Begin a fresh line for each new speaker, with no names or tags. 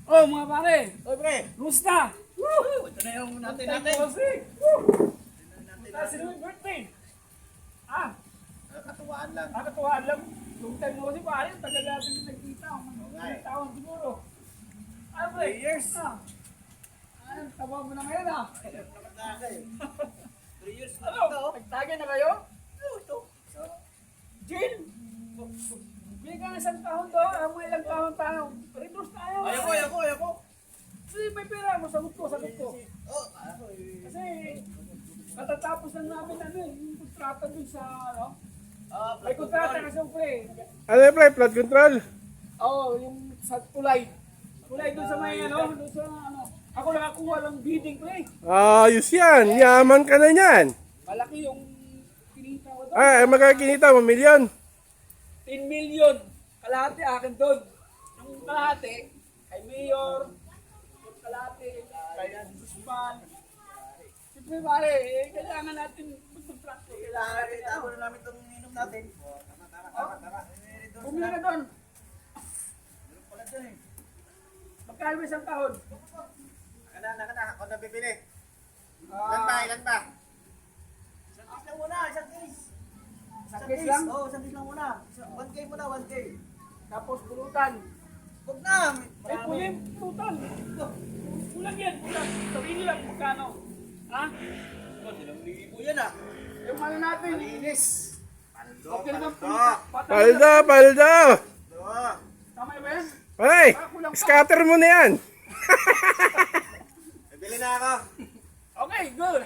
Oh, mga pare.
Oy, pre.
Kumusta?
Woo! Ito na yung natin.
Kumusta si Louie birthday? Ah,
Katuwaan lang.
nakatuwaan lang. Long time mo kasi pare. Tagal natin yung nagkita.
nga eh.
Taon siguro. Ah, pre.
3 years.
Ah. Ano, taba mo na ngayon ah.
3 years na
Ano?
ito.
Nagtagay na kayo?
Ito.
Jill! Bigyan ka ng isang tahon to. Ang mga ilang tahon tayo. Reduce tayo.
Ayoko.
Kasi may pera mo. Sagot ko.
Oh, ako eh.
Kasi katatapos lang namin ano eh, yung kontrata dun sa ano. May kontrata kasi yung pre.
Ano yung pre? Flood control?
Oo, yung sa tulay. Tulay dun sa may ano, dun sa ano. Ako nakakuha ng bidding pre.
Ayos yan. Yaman ka na yan.
Malaki yung kinita ko doon.
Ay, magkakinita mo, milyon.
10 million. Kalahati akin doon. Yung kalahati, kay Mayor. Yung kalahati, kay Guzman. Siyempre pare, kailangan natin mag-contract.
Kailangan rin ako na namin itong inom natin. Tama.
Bumili ka doon.
Meron pala dyan eh.
Magkano ba isang tahon?
Naka. Ako na bibili.
Ah,
Ilan ba? Isang case lang muna, isang case.
Isang case lang?
Oo, isang case lang muna. 1K muna, 1K.
Tapos pulutan.
Huwag na.
Ay, kulim, pulutan. Kulang yan, kulang. Sabihin nila kung magkano. Ha?
Silang libo yan ah.
Yung ano natin.
Malinis.
Okay naman po.
Palda!
Tama ba yan?
Pare, scatter mo na yan.
Bibili na ako.
Okay, good.